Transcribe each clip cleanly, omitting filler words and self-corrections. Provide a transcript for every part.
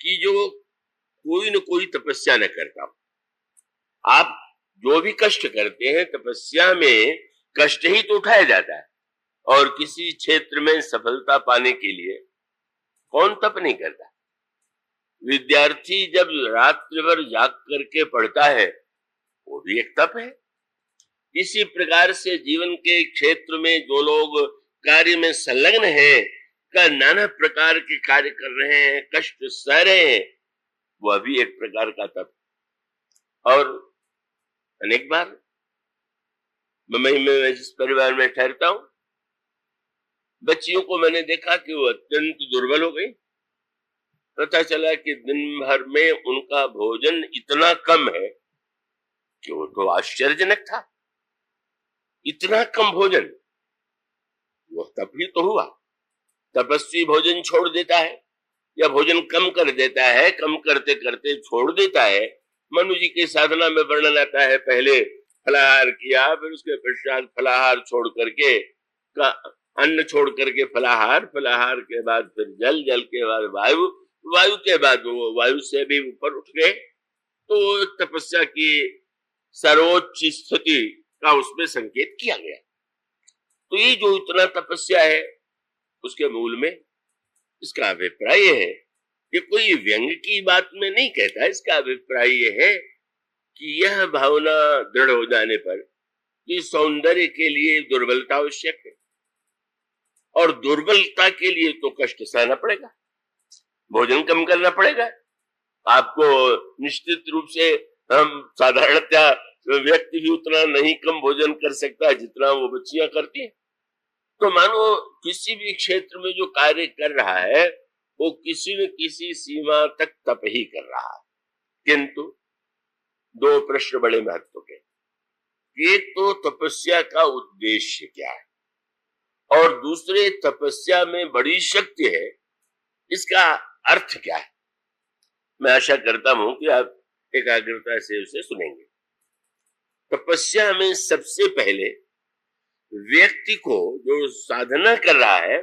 कि जो कोई न कोई तपस्या न करता हो। आप जो भी कष्ट करते हैं, तपस्या में कष्ट ही तो उठाया जाता है। और किसी क्षेत्र में सफलता पाने के लिए कौन तप नहीं करता। विद्यार्थी जब रात्रि भर जाग करके पढ़ता है, वो भी एक तप है। इसी प्रकार से जीवन के क्षेत्र में जो लोग कार्य में संलग्न हैं, का नाना प्रकार के कार्य कर रहे हैं, कष्ट सह रहे हैं, वह भी एक प्रकार का तप। और अनेक बार मुंबई में मैं जिस परिवार में ठहरता हूं, बच्चियों को मैंने देखा कि वो अत्यंत दुर्बल हो गई। पता चला कि दिन भर में उनका भोजन इतना कम है कि वो तो आश्चर्यजनक था। इतना कम भोजन, वो तप ही तो हुआ। तपस्वी भोजन छोड़ देता है या भोजन कम कर देता है, कम करते करते छोड़ देता है। मनु जी की साधना में वर्णन आता है, पहले फलाहार किया, फिर उसके पश्चात फलाहार छोड़ करके अन्न छोड़ करके फलाहार, फलाहार के बाद फिर जल, जल के बाद वायु, वायु के बाद वो वायु से भी ऊपर उठ गए। तो तपस्या की सर्वोच्च स्थिति का उसमें संकेत किया गया। तो ये जो इतना तपस्या है, उसके मूल में इसका अभिप्राय है कि कोई व्यंग की बात में नहीं कहता। इसका अभिप्राय यह है कि यह भावना दृढ़ हो जाने पर कि सौंदर्य के लिए दुर्बलता आवश्यक है, और दुर्बलता के लिए तो कष्ट सहना पड़ेगा, भोजन कम करना पड़ेगा। आपको निश्चित रूप से हम साधारणतः व्यक्ति भी उतना नहीं कम भोजन कर सकता जितना वो बच्चियां करती हैं। तो मानो किसी भी क्षेत्र में जो कार्य कर रहा है, वो किसी न किसी सीमा तक तप ही कर रहा है। किंतु दो प्रश्न बड़े महत्व के। एक तो तपस्या का उद्देश्य क्या है, और दूसरे तपस्या में बड़ी शक्ति है, इसका अर्थ क्या है। मैं आशा करता हूं कि आप एकाग्रता से उसे सुनेंगे। तपस्या में सबसे पहले व्यक्ति को, जो साधना कर रहा है,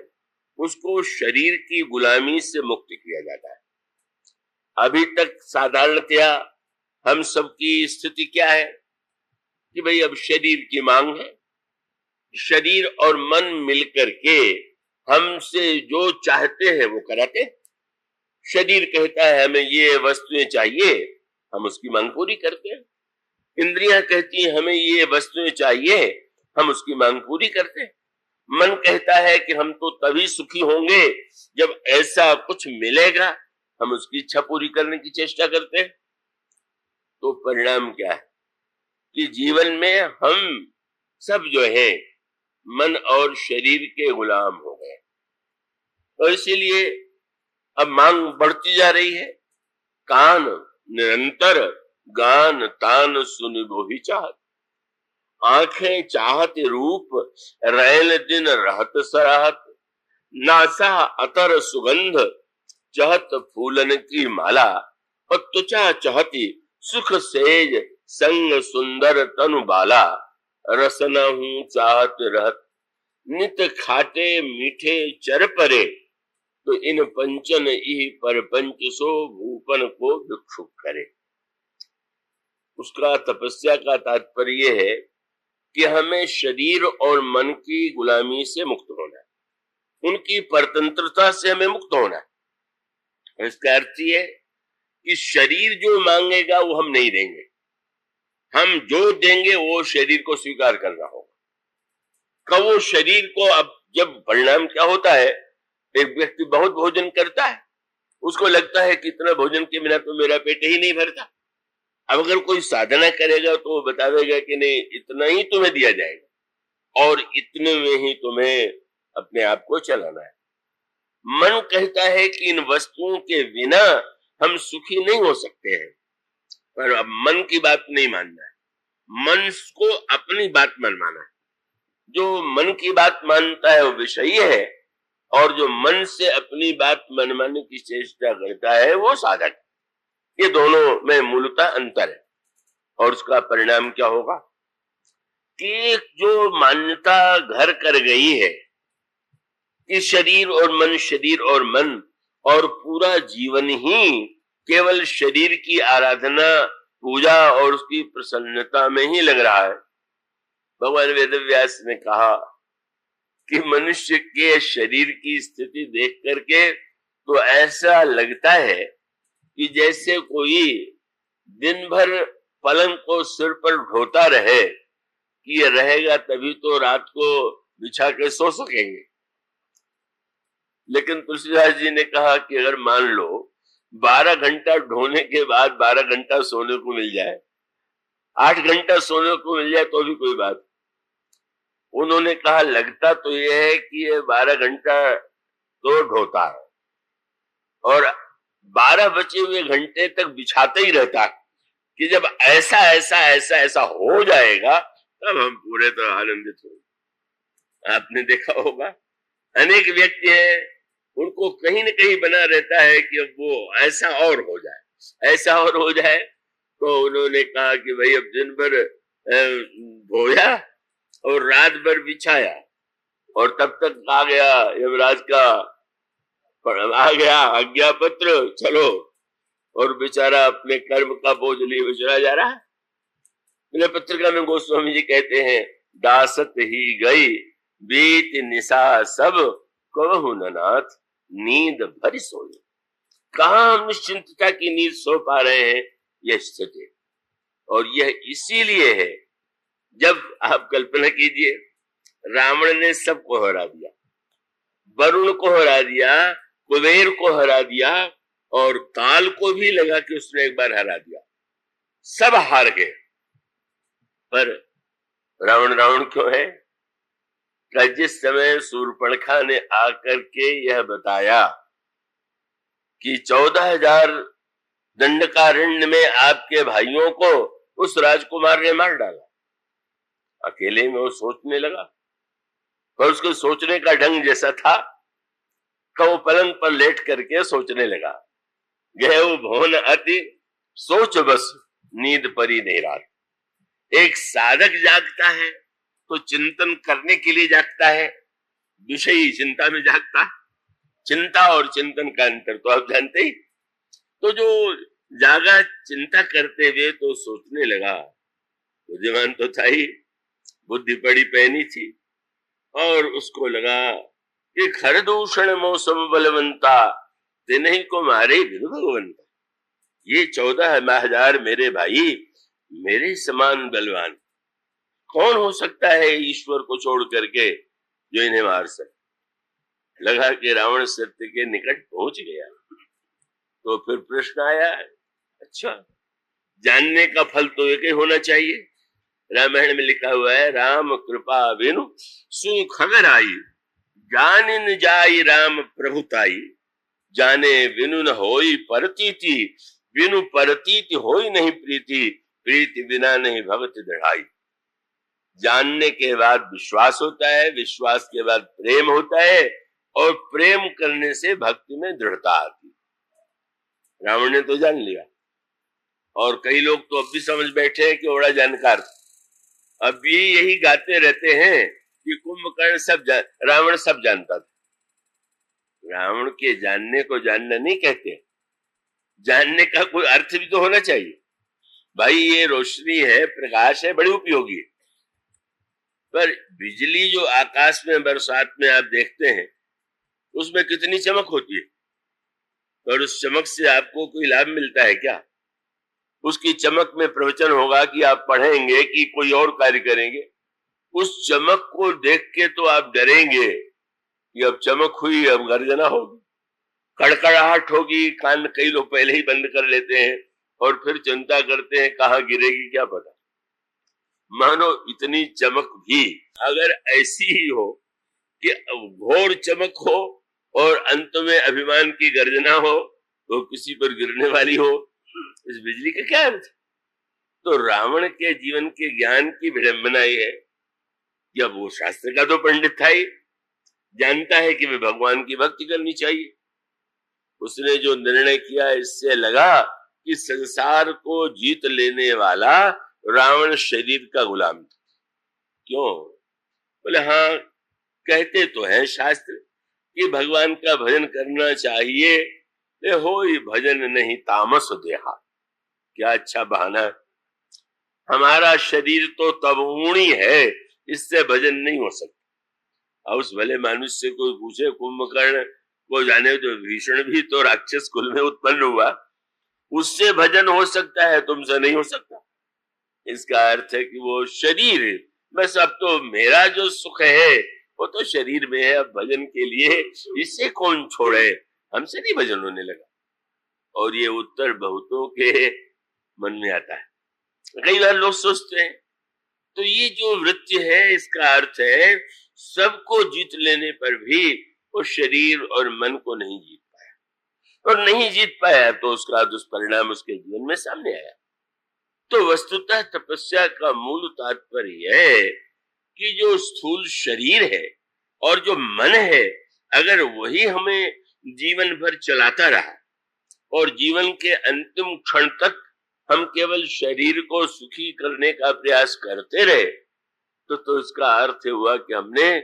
उसको शरीर की गुलामी से मुक्त किया जाता है। अभी तक साधारणतया हम सबकी स्थिति क्या है कि भाई अब शरीर की मांग है, शरीर और मन मिलकर के हमसे जो चाहते हैं वो कराते हैं। शरीर कहता है हमें ये वस्तुएं चाहिए, हम उसकी मांग पूरी करते हैं। इंद्रियां कहती हैं हमें ये वस्तुएं चाहिए, हम उसकी मांग पूरी करते हैं। मन कहता है कि हम तो तभी सुखी होंगे जब ऐसा कुछ मिलेगा, हम उसकी इच्छा पूरी करने की चेष्टा करते हैं। तो परिणाम क्या है कि जीवन में हम सब जो है मन और शरीर के गुलाम हो गए, और इसीलिए अब मांग बढ़ती जा रही है। कान निरंतर गान तान सुन बोहि चाहत, आंखें चाहत रूप रैल दिन रहत सराहत, नासा अतर सुगंध चहत फूलन की माला, और त्वचा चहती सुख सेज संग सुंदर तनु बाला, रसना हूं चाहत रहत नित खाटे मीठे चर परे, तो इन पंचन इह पर पंच सो भूपन को भिक्षुक करे। उसका तपस्या का तात्पर्य है कि हमें शरीर और मन की गुलामी से मुक्त होना है, उनकी परतंत्रता से हमें मुक्त होना है। इसका अर्थ यह है कि शरीर जो मांगेगा वो हम नहीं देंगे, हम जो देंगे वो शरीर को स्वीकार करना होगा। कब वो शरीर को, अब जब परिणाम क्या होता है, एक व्यक्ति बहुत भोजन करता है, उसको लगता है कि इतना भोजन के बिना तो मेरा पेट ही नहीं भरता। अब अगर कोई साधना करेगा तो वो बतावेगा कि नहीं, इतना ही तुम्हें दिया जाएगा और इतने में ही तुम्हें अपने आप को चलाना है। मन कहता है कि इन वस्तुओं के बिना हम सुखी नहीं हो सकते हैं, पर अब मन की बात नहीं मानना है, मन को अपनी बात मनवाना है। जो मन की बात मानता है वो विषयी है, और जो मन से अपनी बात मनवाने की चेष्टा करता है वो साधक। ये दोनों में मूलतः अंतर है, और उसका परिणाम क्या होगा कि जो मान्यता घर कर गई है कि शरीर और मन, शरीर और मन, और पूरा जीवन ही केवल शरीर की आराधना, पूजा और उसकी प्रसन्नता में ही लग रहा है। भगवान वेदव्यास ने कहा कि मनुष्य के शरीर की स्थिति देख करके तो ऐसा लगता है कि जैसे कोई दिन भर पलंग को सिर पर ढोता रहे कि ये रहेगा तभी तो रात को बिछा के सो सकेंगे। लेकिन तुलसीदास जी ने कहा कि अगर मान लो 12 घंटा ढोने के बाद 12 घंटा सोने को मिल जाए, 8 घंटा सोने को मिल जाए तो भी कोई बात। उन्होंने कहा लगता तो यह है कि ये 12 घंटा तो ढोता है और 12 बचे हुए घंटे तक बिछाते ही रहता है कि जब ऐसा ऐसा ऐसा ऐसा हो जाएगा तब हम पूरे तरह आनंदित होंगे। आपने देखा होगा अनेक व्यक्ति हैं, उनको कहीं न कहीं बना रहता है कि अब वो ऐसा और हो जाए, ऐसा और हो जाए। तो उन्होंने कहा कि भाई अब दिन भर धोया और रात भर बिछाया और तब तक आ गया यमराज का आ गया आज्ञा पत्र, चलो, और बेचारा अपने कर्म का बोझ लिए विचरा जा रहा है। मेरे पत्रिका में गोस्वामी जी कहते हैं, दासत ही गई बीत निशा सब कहु नाथ नींद भरी सोई। कहाँ हम निश्चिंतता की नींद सो पा रहे हैं, यह स्थिति। और यह इसीलिए है, जब आप कल्पना कीजिए रावण ने सबको हरा दिया, वरुण को हरा दिया, कुबेर को हरा दिया और काल को भी लगा कि उसने एक बार हरा दिया, सब हार गए। पर रावण रावण क्यों है? जिस समय शूर्पणखा ने आकर के यह बताया कि 14,000 दंडकारण्य में आपके भाइयों को उस राजकुमार ने मार डाला, अकेले में वो सोचने लगा। पर उसके सोचने का ढंग जैसा था कि वो पलंग पर लेट करके सोचने लगा, गए भवन अति सोच बस नींद परी नहीं रात। एक साधक जागता है तो चिंतन करने के लिए जागता है, विषयी चिंता में जागता है। चिंता और चिंतन का अंतर तो आप जानते ही। तो जो जागा चिंता करते हुए तो सोचने लगा, बुद्धिमान तो था ही, बुद्धि पड़ी पहनी थी, और उसको लगा कि खरदूषण मौसम बलवंता तिन्हीं को मारे बिनु भगवंता। ये 14,000 मेरे भाई मेरे समान बलवान कौन हो सकता है ईश्वर को छोड़ करके जो इन्हें मार सके। लगा कि रावण सत्य के निकट पहुंच गया। तो फिर प्रश्न आया, अच्छा जानने का फल तो एक ही होना चाहिए। रामायण में लिखा हुआ है, राम कृपा बिनु सुख अगर आई, जानिन जाई राम प्रभुताई, जाने बिनु न होई परतीति, बिनु परतीति होई नहीं प्रीति, प्रीति बिना नहीं भक्ति दृढ़ाई। जानने के बाद विश्वास होता है, विश्वास के बाद प्रेम होता है, और प्रेम करने से भक्ति में दृढ़ता आती। रावण ने तो जान लिया, और कई लोग तो अब भी समझ बैठे हैं कि बड़ा जानकार। अब भी यही गाते रहते हैं कि कुंभकर्ण रावण सब जानता था। रावण के जानने को जानना नहीं कहते, जानने का कोई अर्थ भी तो होना चाहिए। भाई ये रोशनी है, प्रकाश है, बड़ी उपयोगी है। पर बिजली जो आकाश में बरसात में आप देखते हैं, उसमें कितनी चमक होती है, और उस चमक से आपको कोई लाभ मिलता है क्या? उसकी चमक में प्रवचन होगा कि आप पढ़ेंगे कि कोई और कार्य करेंगे, उस चमक को देख के तो आप डरेंगे कि अब चमक हुई, अब गर्जना होगी, कड़कड़ाहट होगी, कान कई लोग पहले ही बंद कर लेते हैं और फिर चिंता करते हैं कहाँ गिरेगी क्या पता। मानो इतनी चमक भी अगर ऐसी ही हो कि घोर चमक हो और अंत में अभिमान की गर्जना हो, तो किसी पर गिरने वाली हो, इस बिजली का क्या अर्थ? तो रावण के जीवन के ज्ञान की विडंबना ये है कि अब वो शास्त्र का तो पंडित था ही, जानता है कि वे भगवान की भक्ति करनी चाहिए। उसने जो निर्णय किया, इससे लगा कि संसार को जीत लेने वाला रावण शरीर का गुलाम था। क्यों? बोले हाँ, कहते तो हैं शास्त्र कि भगवान का भजन करना चाहिए ले होई भजन नहीं तामस देहा। क्या अच्छा बहाना है। हमारा शरीर तो तमोगुणी है, इससे भजन नहीं हो सकता। और उस भले मनुष्य से कोई पूछे, कुंभकर्ण को जाने तो भीषण भी तो राक्षस कुल में उत्पन्न हुआ, उससे भजन हो सकता है, तुमसे नहीं हो सकता। इसका अर्थ है कि वो शरीर, बस अब तो मेरा जो सुख है वो तो शरीर में है, अब भजन के लिए इससे कौन छोड़े, हमसे नहीं भजन होने लगा। और ये उत्तर बहुतों के मन में आता है। कई बार लोग सोचते हैं तो ये जो वृत्ति है इसका अर्थ है सबको जीत लेने पर भी वो शरीर और मन को नहीं जीत पाया, और नहीं जीत पाया तो उसका दुष्परिणाम उसके जीवन में सामने आया। तो वस्तुतः तपस्या का मूल तात्पर्य है कि जो स्थूल शरीर है और जो मन है, अगर वही हमें जीवन भर चलाता रहा और जीवन के अंतिम क्षण तक हम केवल शरीर को सुखी करने का प्रयास करते रहे, तो इसका अर्थ हुआ कि हमने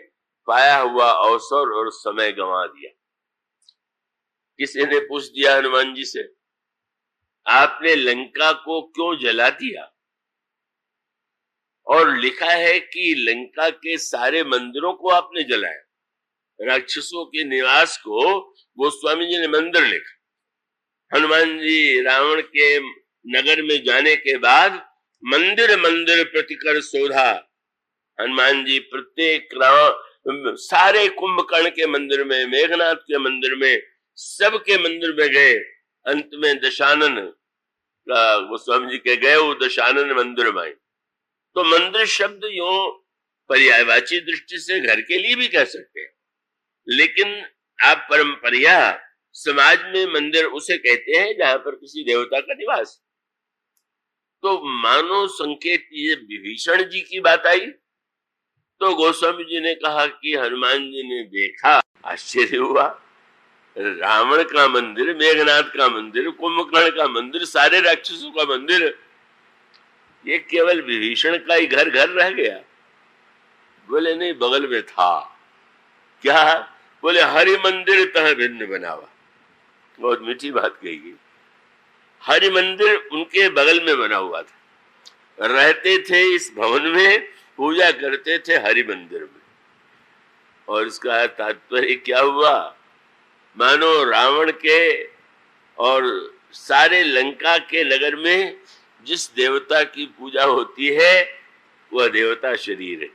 पाया हुआ अवसर और समय गंवा दिया। किसी ने पूछ दिया हनुमान जी से, आपने लंका को क्यों जला दिया? और लिखा है कि लंका के सारे मंदिरों को आपने जलाया, राक्षसों के निवास को गोस्वामी जी ने मंदिर लिखा। हनुमान जी रावण के नगर में जाने के बाद मंदिर मंदिर प्रतिकर शोधा, हनुमान जी प्रत्येक सारे कुंभकर्ण के मंदिर में, मेघनाथ के मंदिर में, सबके मंदिर में गए। अंत में दशानन गोस्वामी जी के गए, वो दशानन मंदिर में। तो मंदिर शब्द यूं पर्यायवाची दृष्टि से घर के लिए भी कह सकते हैं, लेकिन आप परंपरिया समाज में मंदिर उसे कहते हैं जहां पर किसी देवता का निवास। तो मानो संकेत ये विभीषण जी की बात आई, तो गोस्वामी जी ने कहा कि हनुमान जी ने देखा, आश्चर्य हुआ, रावण का मंदिर, मेघनाथ का मंदिर, कुंभकर्ण का मंदिर, सारे राक्षसों का मंदिर, ये केवल विभीषण का ही घर घर रह गया। बोले नहीं, बगल में था। क्या? बोले हरि मंदिर तह भिन्न बनावा। बहुत मीठी बात कही गई। हरि मंदिर उनके बगल में बना हुआ था, रहते थे इस भवन में, पूजा करते थे हरि मंदिर में। और इसका तात्पर्य क्या हुआ? मानो रावण के और सारे लंका के नगर में जिस देवता की पूजा होती है वह देवता शरीर है।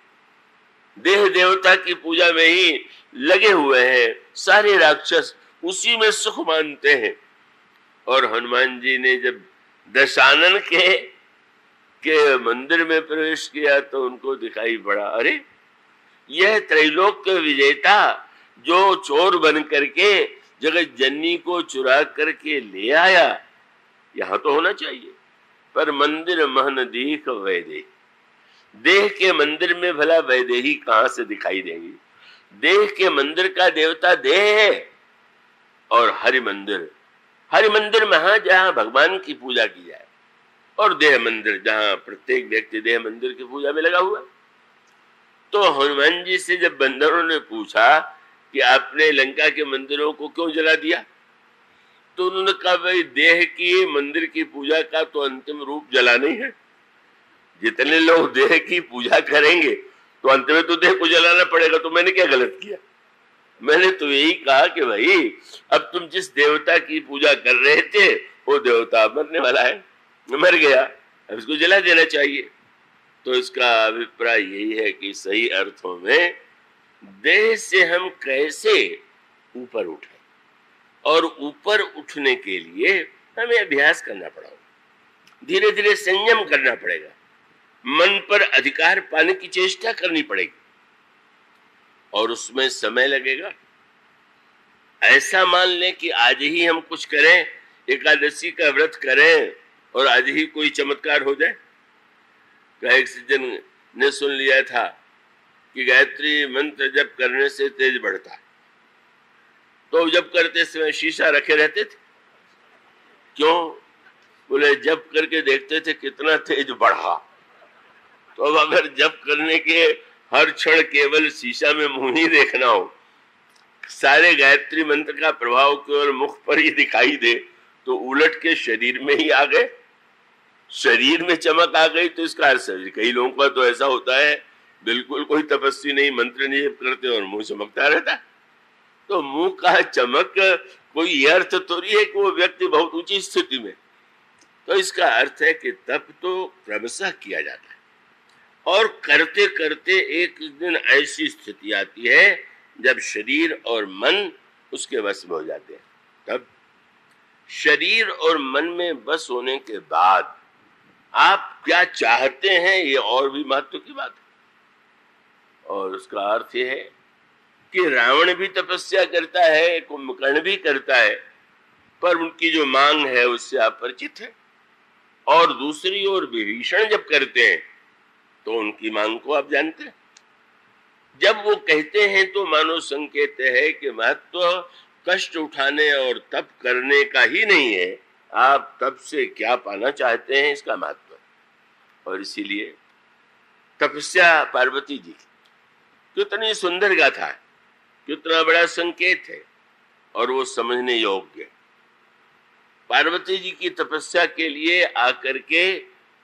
देह देवता की पूजा में ही लगे हुए हैं सारे राक्षस, उसी में सुख मानते हैं। और हनुमान जी ने जब दशानन के मंदिर में प्रवेश किया तो उनको दिखाई पड़ा, अरे यह त्रैलोक के विजेता जो चोर बन करके जगत जननी को चुरा करके ले आया, यहां तो होना चाहिए, पर मंदिर महन दीख वैदे। देह के मंदिर में भला वैदेही कहां से दिखाई देंगी? देह के मंदिर का देवता देह है, और हरि मंदिर वहां जहां भगवान की पूजा की जाए, और देह मंदिर जहां प्रत्येक व्यक्ति देह मंदिर की पूजा में लगा हुआ। तो हनुमान जी से जब बंदरों ने पूछा कि आपने लंका के मंदिरों को क्यों जला दिया, तो उन्होंने कहा, भाई देह की मंदिर की पूजा का तो अंतिम रूप जलाना ही है। जितने लोग देह की पूजा करेंगे तो अंत में तो देह को जलाना पड़ेगा। तो मैंने क्या गलत किया? मैंने तो यही कहा कि भाई अब तुम जिस देवता की पूजा कर रहे थे वो देवता मरने वाला है, मर गया, अब इसको जला देना चाहिए। तो इसका अभिप्राय यही है कि सही अर्थों में देह से हम कैसे ऊपर उठे, और ऊपर उठने के लिए हमें अभ्यास करना पड़ेगा, धीरे धीरे संयम करना पड़ेगा, मन पर अधिकार पाने की चेष्टा करनी पड़ेगी, और उसमें समय लगेगा। ऐसा मान लें कि आज ही हम कुछ करें, एकादशी का व्रत करें और आज ही कोई चमत्कार हो जाए। एक सज्जन ने सुन लिया था कि गायत्री मंत्र जप करने से तेज बढ़ता है, तो जप करते समय शीशा रखे रहते थे। क्यों? बोले जप करके देखते थे कितना तेज बढ़ा। तो अब अगर जप करने के हर क्षण केवल शीशा में मुंह ही देखना हो, सारे गायत्री मंत्र का प्रभाव केवल मुख पर ही दिखाई दे तो उलट के शरीर में ही आ गए, शरीर में चमक आ गई, तो इसका अर्थ है कई लोगों का तो ऐसा होता है बिल्कुल कोई तपस्वी नहीं, मंत्र नहीं करते और मुंह चमकता रहता है। तो मुंह का चमक कोई ये अर्थ तो नहीं है कि वो व्यक्ति बहुत ऊंची स्थिति में। तो इसका अर्थ है कि तप तो क्रमशः किया जाता है और करते करते एक दिन ऐसी स्थिति आती है जब शरीर और मन उसके वश में हो जाते हैं। तब शरीर और मन में बस होने के बाद आप क्या चाहते हैं ये और भी महत्व की बात है। और उसका अर्थ ये है कि रावण भी तपस्या करता है, कुंभकर्ण भी करता है, पर उनकी जो मांग है उससे आप परिचित हैं। और दूसरी ओर विभीषण जब करते हैं तो उनकी मांग को आप जानते हैं। जब वो कहते हैं तो मानो संकेत है कि महत्व कष्ट उठाने और तप करने का ही नहीं है, आप तप से क्या पाना चाहते हैं इसका महत्व है। और इसीलिए तपस्या पार्वती जी की कितनी सुंदर गाथा है, कितना बड़ा संकेत है और वो समझने योग्य। पार्वती जी की तपस्या के लिए आकर के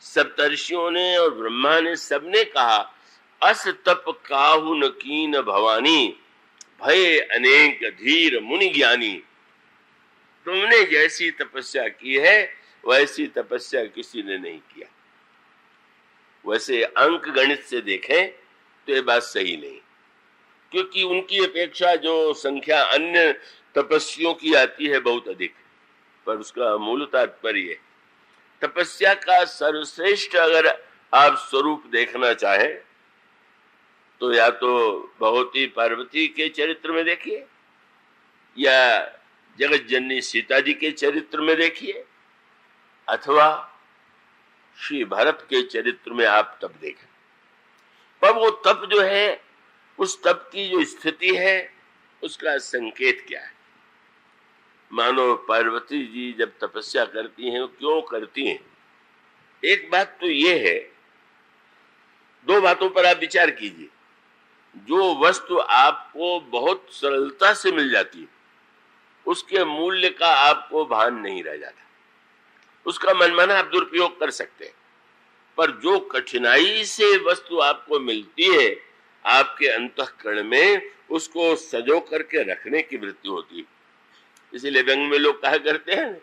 सप्तर्षियों ने और ब्रह्मा ने सबने कहा, अस तप काहु न कीन भवानी, भय अनेक धीर मुनि ज्ञानी। तुमने जैसी तपस्या की है वैसी तपस्या किसी ने नहीं किया। वैसे अंक गणित से देखें तो ये बात सही नहीं, क्योंकि उनकी अपेक्षा जो संख्या अन्य तपस्वियों की आती है बहुत अधिक। पर उसका मूल तात्पर्य तपस्या का सर्वश्रेष्ठ अगर आप स्वरूप देखना चाहें तो या तो भगवती पार्वती के चरित्र में देखिए या जगत जननी सीता जी के चरित्र में देखिए अथवा श्री भरत के चरित्र में आप तप देखें। पर वो तप जो है, उस तप की जो स्थिति है उसका संकेत क्या है। मानो पार्वती जी जब तपस्या करती हैं क्यों करती हैं, एक बात तो ये है, दो बातों पर आप विचार कीजिए। जो वस्तु आपको बहुत सरलता से मिल जाती है उसके मूल्य का आपको भान नहीं रह जाता, उसका मनमाना आप दुरुपयोग कर सकते हैं। पर जो कठिनाई से वस्तु आपको मिलती है आपके अंतःकरण में उसको सजो करके रखने की वृत्ति होती है। इसीलिए व्यंग में लोग कहा करते हैं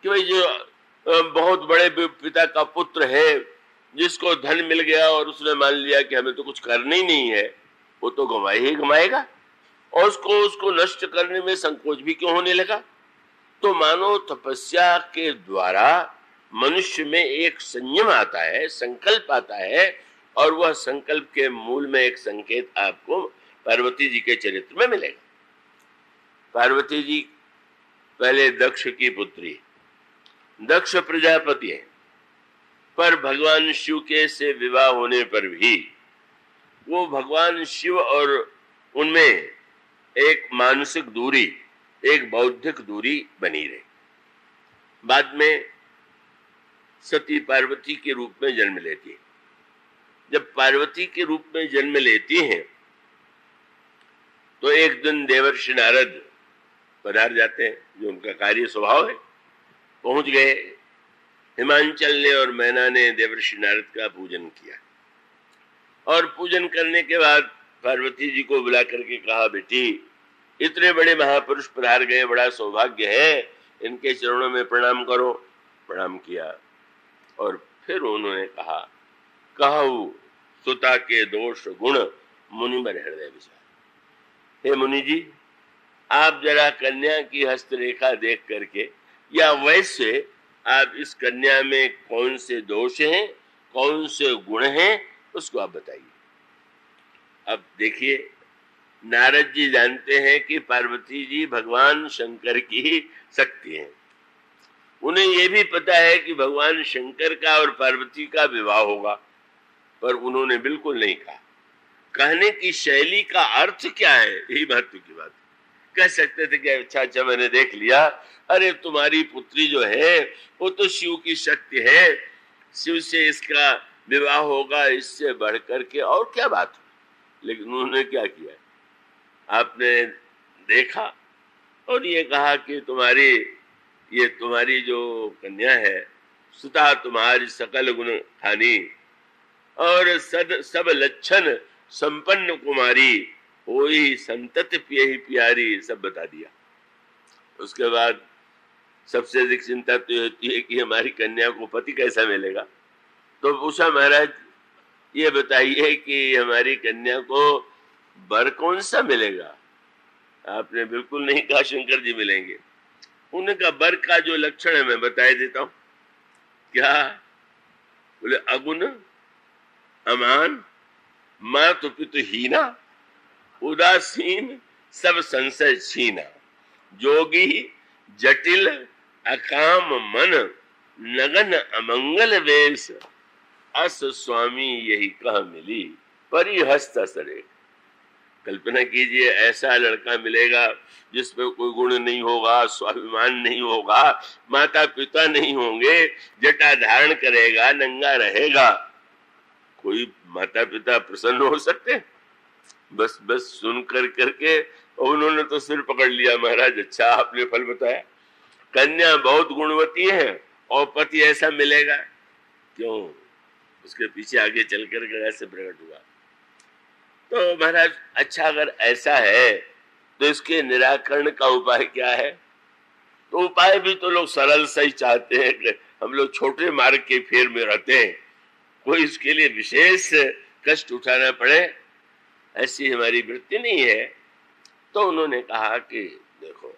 कि भाई जो बहुत बड़े पिता का पुत्र है जिसको धन मिल गया और उसने मान लिया कि हमें तो कुछ करना ही नहीं है, वो तो गंवाए ही गंवाएगा और उसको नष्ट करने में संकोच भी क्यों होने लगा। तो मानो तपस्या के द्वारा मनुष्य में एक संयम आता है, संकल्प आता है, और वह संकल्प के मूल में एक संकेत आपको पार्वती जी के चरित्र में मिलेगा। पार्वती जी पहले दक्ष की पुत्री, दक्ष प्रजापति है, पर भगवान शिव के से विवाह होने पर भी वो भगवान शिव और उनमें एक मानसिक दूरी, एक बौद्धिक दूरी बनी रही। बाद में सती पार्वती के रूप में जन्म लेती है। जब पार्वती के रूप में जन्म लेती हैं तो एक दिन देवर्षि नारद पधार जाते हैं, जो उनका कार्य स्वभाव है। पहुंच गए, हिमांचल ने और मैना ने देवर्षि नारद का पूजन किया और पूजन करने के बाद पार्वती जी को बुला करके कहा, बेटी इतने बड़े महापुरुष पधार गए, बड़ा सौभाग्य है, इनके चरणों में प्रणाम करो। प्रणाम किया और फिर उन्होंने कहा, कहु सुता के दोष गुण मुनि बर हृदय विचार। हे मुनि जी, आप जरा कन्या की हस्तरेखा देख करके या वैसे आप इस कन्या में कौन से दोष हैं, कौन से गुण हैं, उसको आप बताइए। अब देखिए, नारद जी जानते हैं कि पार्वती जी भगवान शंकर की शक्ति है। उन्हें यह भी पता है कि भगवान शंकर का और पार्वती का विवाह होगा, पर उन्होंने बिल्कुल नहीं कहा। कहने की शैली का अर्थ क्या है, यही महत्व की बात। कह सकते थे कि अच्छा मैंने देख लिया, अरे तुम्हारी पुत्री जो है वो तो शिव की शक्ति है, शिव से इसका विवाह होगा, इससे बढ़कर के और क्या बात हो। लेकिन उन्होंने क्या किया, आपने देखा और ये कहा कि तुम्हारी जो कन्या है सुता तुम्हारी सकल गुण खानी और सब लक्षण संपन्न कुमारी होई संतत पियहि प्यारी, सब बता दिया। उसके बाद सबसे अधिक चिंता तो होती है कि हमारी कन्या को पति कैसा मिलेगा। तो पूछा महाराज ये बताइए कि हमारी कन्या को वर कौन सा मिलेगा। आपने बिल्कुल नहीं कहा शंकर जी मिलेंगे। उनका वर का जो लक्षण है मैं बता देता हूं। क्या बोले? अगुण, अमान, मातु पितु हीना, उदासीन, सब संशय छीना, जोगी जटिल अकाम मन, नगन अमंगल वेश, अस स्वामी यही कह मिली परिहस्त सरे। कल्पना कीजिए ऐसा लड़का मिलेगा जिसमें कोई गुण नहीं होगा, स्वाभिमान नहीं होगा, माता पिता नहीं होंगे, जटा धारण करेगा, नंगा रहेगा। कोई माता पिता प्रसन्न हो सकते? बस सुन करके उन्होंने तो सिर पकड़ लिया। महाराज अच्छा आपने फल बताया, कन्या बहुत गुणवती है और पति ऐसा मिलेगा। क्यों? उसके पीछे आगे चल कर ऐसे प्रकट हुआ। तो महाराज अच्छा अगर ऐसा है तो इसके निराकरण का उपाय क्या है? तो उपाय भी तो लोग सरल सही चाहते हैं कि हम लोग छोटे मार्ग के फेर में रहते हैं, कोई इसके लिए विशेष कष्ट उठाना पड़े ऐसी हमारी वृत्ति नहीं है। तो उन्होंने कहा कि देखो,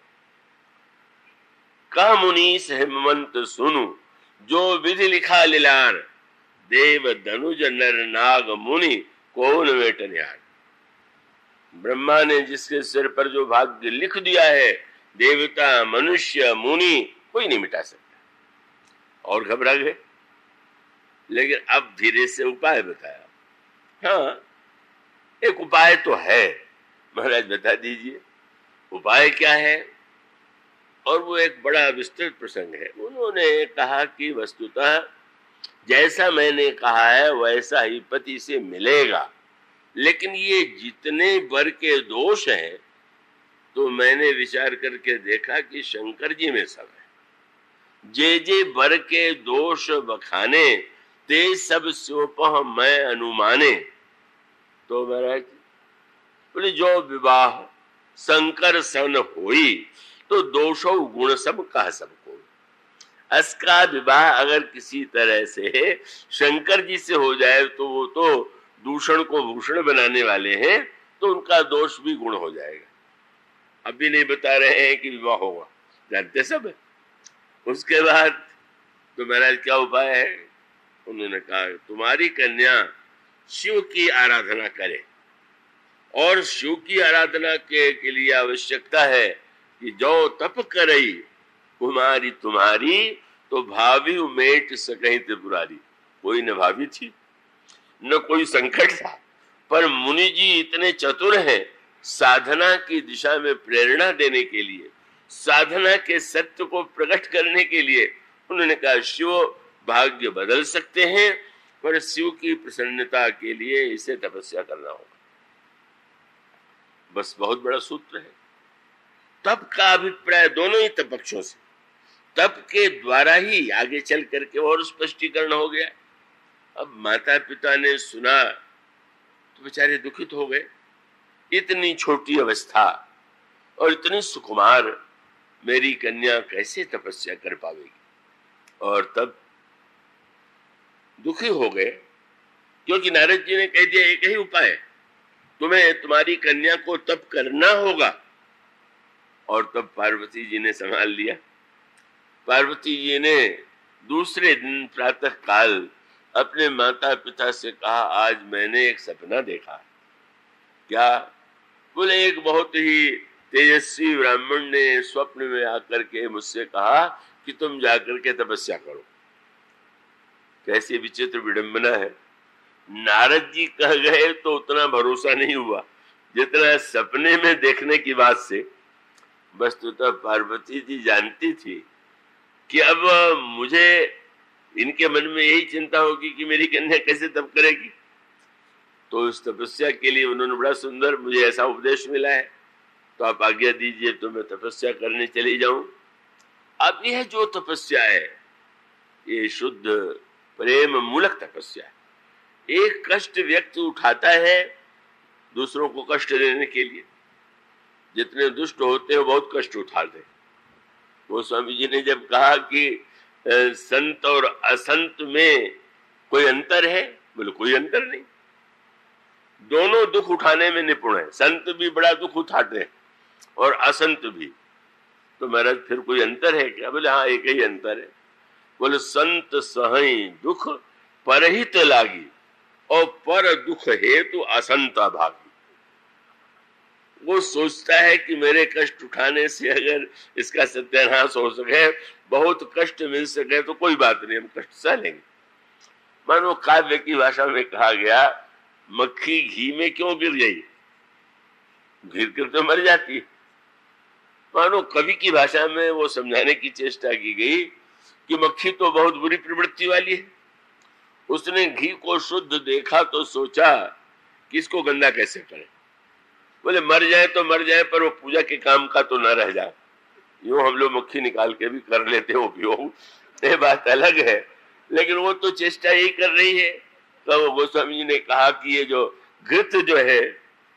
का मुनीस हेमंत सुनु, जो विधि लिखा लिलार, देव धनुज नर नाग मुनि कौन वेट न्यार। ब्रह्मा ने जिसके सिर पर जो भाग्य लिख दिया है, देवता मनुष्य मुनि कोई नहीं मिटा सकता। और घबरा गए। लेकिन अब धीरे से उपाय बताया। हाँ एक उपाय तो है, महाराज बता दीजिए उपाय क्या है। और वो एक बड़ा विस्तृत प्रसंग है। उन्होंने कहा कि वस्तुतः जैसा मैंने कहा है वैसा ही पति से मिलेगा, लेकिन ये जितने वर के दोष हैं तो मैंने विचार करके देखा कि शंकर जी में सब है। जे वर के दोष बखाने, ते सब स्योपह मैं अनुमाने। तो महाराज बोले जो विवाह शंकर सन होई, तो दोषो गुण सब कह सबको। असका विवाह अगर किसी तरह से शंकर जी से हो जाए तो वो तो दूषण को भूषण बनाने वाले हैं, तो उनका दोष भी गुण हो जाएगा। अभी नहीं बता रहे हैं कि विवाह होगा, जानते सब है। उसके बाद तो महाराज क्या उपाय है? उन्होंने कहा तुम्हारी कन्या शिव की आराधना करे, और शिव की आराधना के लिए आवश्यकता है कि जो तप करई कुमारी तुम्हारी, तो भावी उमेट सकही त्रिपुरारी। कोई न भावी थी न कोई संकट था, पर मुनि जी इतने चतुर हैं, साधना की दिशा में प्रेरणा देने के लिए, साधना के सत्य को प्रकट करने के लिए उन्होंने कहा शिव भाग्य बदल सकते हैं, पर शिव की प्रसन्नता के लिए इसे तपस्या करना होगा। बस बहुत बड़ा सूत्र है। तप का अभिप्राय दोनों ही पक्षों से, तप के द्वारा ही आगे चल करके और स्पष्टीकरण हो गया। अब माता पिता ने सुना तो बेचारे दुखित हो गए। इतनी छोटी अवस्था और इतनी सुकुमार मेरी कन्या कैसे तपस्या कर पावेगी। और तब दुखी हो गए, क्योंकि नारद जी ने कह दिया एक ही उपाय है, तुम्हें तुम्हारी कन्या को तप करना होगा। और तब पार्वती जी ने संभाल लिया। पार्वती जी ने दूसरे दिन प्रातः काल अपने माता पिता से कहा आज मैंने एक सपना देखा। क्या? बोले एक बहुत ही तेजस्वी ब्राह्मण ने स्वप्न में आकर के मुझसे कहा कि तुम जाकर के तपस्या करो। कैसी विचित्र विडंबना है। नारद जी कह गए तो उतना भरोसा नहीं हुआ जितना सपने में देखने की बात से। वस्तुतः पार्वती जी जानती थी कि अब मुझे इनके मन में यही चिंता होगी कि मेरी कन्या कैसे तप करेगी। तो इस तपस्या के लिए उन्होंने बड़ा सुंदर मुझे ऐसा उपदेश मिला है। तो आप आज्ञा दीजिए तो मैं तपस्या करने चली जाऊं। अब यह जो तपस्या है ये शुद्ध प्रेम मूलक तपस्या है। एक कष्ट व्यक्ति उठाता है दूसरों को कष्ट देने के लिए। जितने दुष्ट होते हैं बहुत कष्ट उठाते हैं। वो स्वामी जी ने जब कहा कि संत और असंत में कोई अंतर है, बोले कोई अंतर नहीं, दोनों दुख उठाने में निपुण है। संत भी बड़ा दुख उठाते हैं और असंत भी। तो महाराज फिर कोई अंतर है क्या? बोले हाँ एक ही अंतर है। बोले संत सहई दुख परहित लागी और पर दुख हेतु असंता भागी। वो सोचता है कि मेरे कष्ट उठाने से अगर इसका सत्यानाश हो सके, बहुत कष्ट मिल सके तो कोई बात नहीं, हम कष्ट सह लेंगे। मानो काव्य की भाषा में कहा गया, मक्खी घी में क्यों गिर गई? गिर कर तो मर जाती है। मानो कवि की भाषा में वो समझाने की चेष्टा की गई कि मक्खी तो बहुत बुरी प्रवृत्ति वाली है। उसने घी को शुद्ध देखा तो सोचा कि इसको गंदा कैसे करें। बोले मर जाए तो मर जाए, पर वो पूजा के काम का तो न रह जाए। यूं हम लोग मक्खी निकाल के भी कर लेते हो उपयोग, ये बात अलग है, लेकिन वो तो चेष्टा यही कर रही है। तो गोस्वामी जी ने कहा कि ये जो घृत जो है,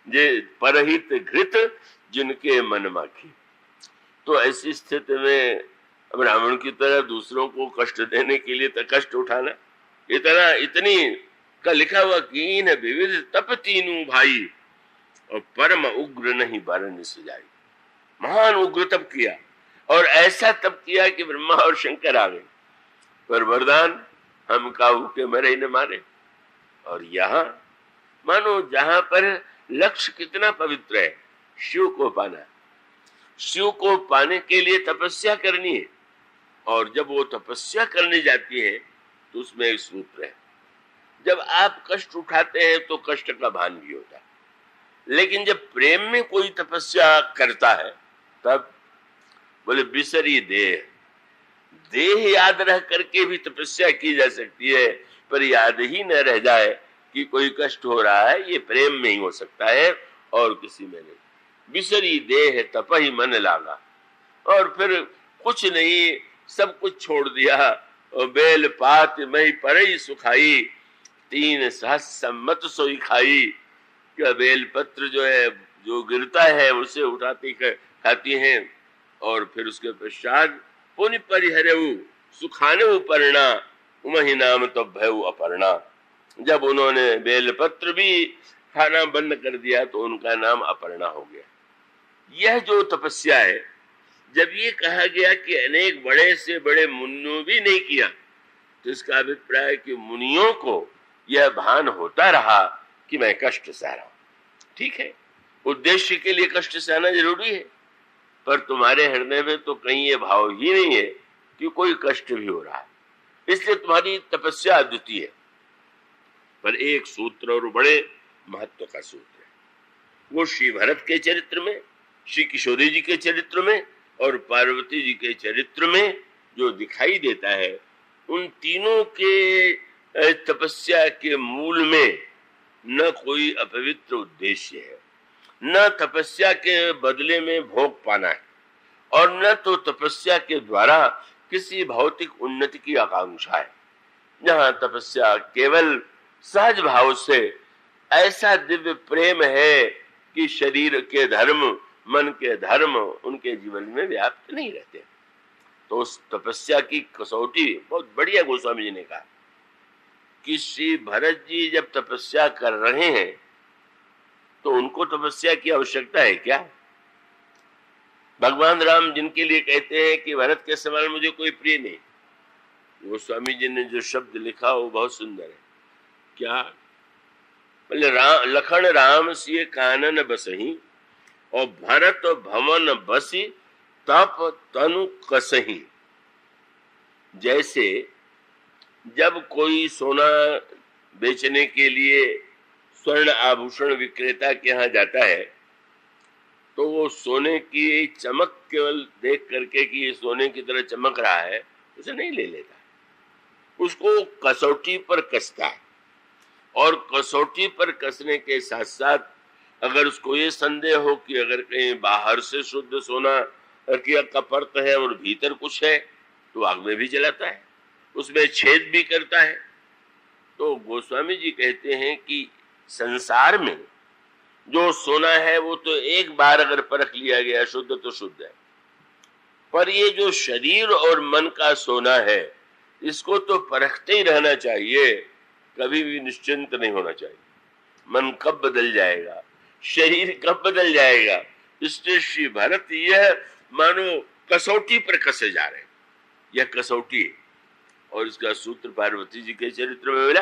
ये परहित घृत जिनके मन माखी। तो ऐसी स्थिति में ब्राह्मण की तरह दूसरों को कष्ट देने के लिए तो कष्ट उठाना, इतनी का लिखा हुआ कीन विविध तप तीनू भाई और परम उग्र नहीं बरन सजाई। महान उग्र तप किया और ऐसा तप किया कि ब्रह्मा और शंकर आ गए, पर वरदान हम काहू के मरे न मारे। और यहाँ मानो जहां पर लक्ष्य कितना पवित्र है, शिव को पाना। शिव को पाने के लिए तपस्या करनी है, और जब वो तपस्या करने जाती है तो उसमें एक सूत्र है, जब आप कष्ट उठाते हैं तो कष्ट का भान भी होता है, लेकिन जब प्रेम में कोई तपस्या करता है तब बोले बिसरी देह। देह याद रह करके भी तपस्या की जा सकती है, पर याद ही न रह जाए कि कोई कष्ट हो रहा है, ये प्रेम में ही हो सकता है और किसी में नहीं। बिसरी देह तपहि मन लागा, और फिर कुछ नहीं, सब कुछ छोड़ दिया। और बेल पात मई परई सुखाई, 3 सहस सम्मत सोई खाई। क्या बेल पत्र जो है, जो गिरता है उसे उठाती खाती हैं, और फिर उसके पश्चात पुनि परिहरेऊ सुखाने पर्णा उमहि नाम तो भयऊ अपर्णा। जब उन्होंने बेलपत्र भी खाना बंद कर दिया तो उनका नाम अपर्णा हो गया। यह जो तपस्या है, जब ये कहा गया कि अनेक बड़े से बड़े मुनियों भी नहीं किया, तो इसका अभिप्राय है कि मुनियों को यह भान होता रहा कि मैं कष्ट सह रहा हूं। ठीक है, उद्देश्य के लिए कष्ट सहना जरूरी है, पर तुम्हारे हृदय में तो कहीं ये भाव ही नहीं है कि कोई कष्ट भी हो रहा है, इसलिए तुम्हारी तपस्या अद्वितीय है। पर एक सूत्र और बड़े महत्व का सूत्र है, वो श्री भरत के चरित्र में, श्री किशोरी जी के चरित्र में और पार्वती जी के चरित्र में जो दिखाई देता है, उन तीनों के तपस्या के मूल में न कोई अपवित्र उद्देश्य है, न तपस्या के बदले में भोग पाना है, और न तो तपस्या के द्वारा किसी भौतिक उन्नति की आकांक्षा है। जहां तपस्या केवल सहज भाव से ऐसा दिव्य प्रेम है कि शरीर के धर्म, मन के धर्म उनके जीवन में व्याप्त नहीं रहते, तो उस तपस्या की कसौटी बहुत बढ़िया गोस्वामी जी ने कहा कि श्री भरत जी जब तपस्या कर रहे हैं तो उनको तपस्या की आवश्यकता है क्या? भगवान राम जिनके लिए कहते हैं कि भरत के समान मुझे कोई प्रिय नहीं, गोस्वामी जी ने जो शब्द लिखा वो बहुत सुंदर है। क्या बोले? लखन राम सिए कानन बसही और भरत भवन बसी तप तनु कसही। जैसे जब कोई सोना बेचने के लिए स्वर्ण आभूषण विक्रेता के यहाँ जाता है तो वो सोने की चमक केवल देख करके कि ये सोने की तरह चमक रहा है उसे नहीं ले लेता, उसको कसौटी पर कसता है, और कसौटी पर कसने के साथ साथ अगर उसको ये संदेह हो कि अगर कहीं बाहर से शुद्ध सोना का परत है और भीतर कुछ है, तो आग में भी जलाता है, उसमें छेद भी करता है। तो गोस्वामी जी कहते हैं कि संसार में जो सोना है वो तो एक बार अगर परख लिया गया शुद्ध तो शुद्ध है, पर ये जो शरीर और मन का सोना है इसको तो परखते ही रहना चाहिए, कभी भी निश्चिंत नहीं होना चाहिए। मन कब बदल जाएगा, शरीर कब बदल जाएगा, इसलिए श्री भरत यह मानो कसौटी पर कसे जा रहे हैं। यह कसौटी है और इसका सूत्र पार्वती जी के चरित्र में मिला।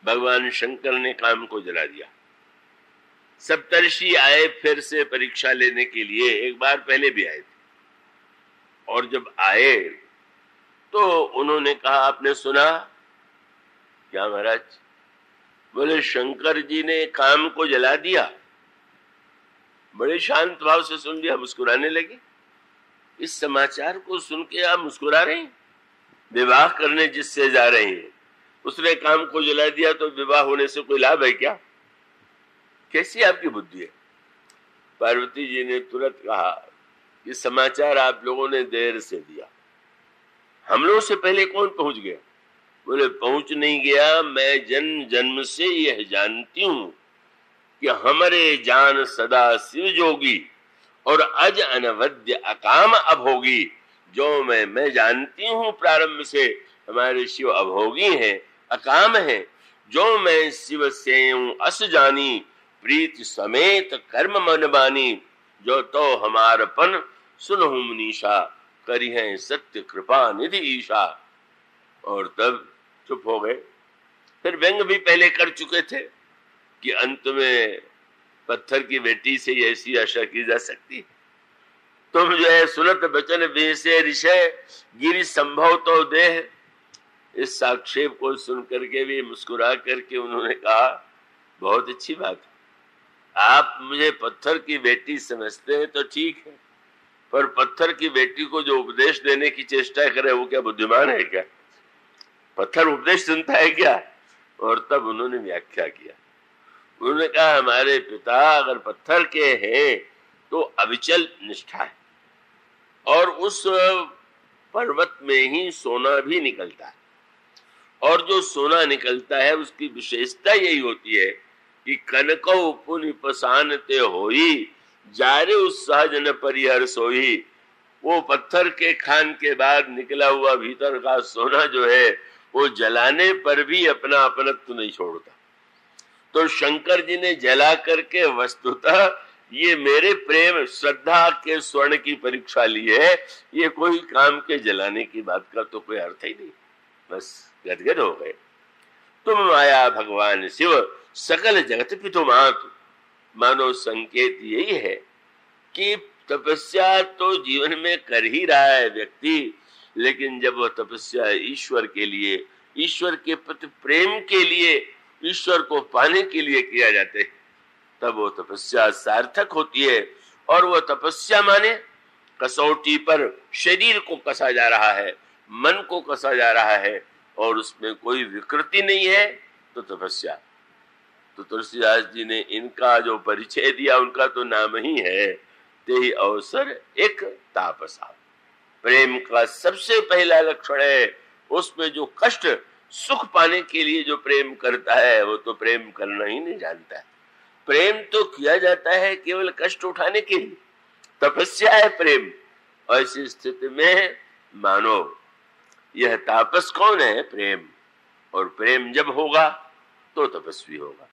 भगवान शंकर ने काम को जला दिया। सप्तर्षि आए फिर से परीक्षा लेने के लिए, एक बार पहले भी आए थे, और जब आए तो उन्होंने कहा आपने सुना क्या महाराज? बोले शंकर जी ने काम को जला दिया। बड़े शांत भाव से सुन लिया, मुस्कुराने लगे। इस समाचार को सुन के आप मुस्कुरा रहे हैं? विवाह करने जिससे जा रहे हैं उसने काम को जला दिया, तो विवाह होने से कोई लाभ है क्या? कैसी आपकी बुद्धि है? पार्वती जी ने तुरंत कहा कि समाचार आप लोगों ने देर से दिया, हम लोगों से पहले कौन पहुंच गया? बोले पहुंच नहीं गया, मैं जन्म जन्म से यह जानती हूं कि हमारे जान सदा शिव जोगी और अज अनवद्य अकाम अभोगी। जो मैं जानती हूं प्रारंभ से हमारे शिव अभोगी हैं, अकाम हैं। जो मैं शिव से अस जानी प्रीति समेत कर्म मन बानी। जो तो हमारपन सुनहु मुनीषा करी है सत्य कृपा निधि ईशा। और तब चुप हो गए। फिर व्यंग भी पहले कर चुके थे कि अंत में पत्थर की बेटी से ऐसी आशा की जा सकती? तुम जो है सुनत बचन बेसे ऋषय गिरि संभव तो देह। इस साक्षेप को सुन करके भी मुस्कुरा करके उन्होंने कहा बहुत अच्छी बात है, आप मुझे पत्थर की बेटी समझते हैं तो ठीक है, पर पत्थर की बेटी को जो उपदेश देने की चेष्टा करे वो क्या बुद्धिमान है क्या? पत्थर उपदेश सुनता है क्या? और तब उन्होंने व्याख्या किया। उन्होंने कहा हमारे पिता अगर पत्थर के हैं तो अविचल निष्ठा है, और उस पर्वत में ही सोना भी निकलता है, और जो सोना निकलता है उसकी विशेषता यही होती है कि कनकौ पुनि पसानते होई जारे उस सहज न परिहर सोई। वो पत्थर के खान के बाद निकला हुआ भीतर का सोना जो है वो जलाने पर भी अपना अपनत्व नहीं छोड़ता। तो शंकर जी ने जला करके वस्तुतः ये मेरे प्रेम श्रद्धा के स्वर्ण की परीक्षा ली है, ये कोई काम के जलाने की बात का तो कोई अर्थ ही नहीं। बस गदगद हो गए। तुम आया भगवान शिव सकल जगत पितु मातु। मानो संकेत यही है कि तपस्या तो जीवन में कर ही रहा है व्यक्ति, लेकिन जब वह तपस्या ईश्वर के लिए, ईश्वर के प्रति प्रेम के लिए, ईश्वर को पाने के लिए किया जाते है, तब वो तपस्या सार्थक होती है। और वो तपस्या माने कसौटी पर शरीर को कसा जा रहा है, मन को कसा जा रहा है, और उसमें कोई विकृति नहीं है, तो तपस्या। तो तुलसीदास जी ने इनका जो परिचय दिया उनका तो नाम ही है ते ही अवसर एक तापसा। प्रेम का सबसे पहला लक्षण है, उसमें जो कष्ट सुख पाने के लिए जो प्रेम करता है वो तो प्रेम करना ही नहीं जानता है। प्रेम तो किया जाता है केवल कष्ट उठाने के लिए, तपस्या है प्रेम। ऐसी स्थिति में मानो यह तापस कौन है? प्रेम। और प्रेम जब होगा तो तपस्वी होगा।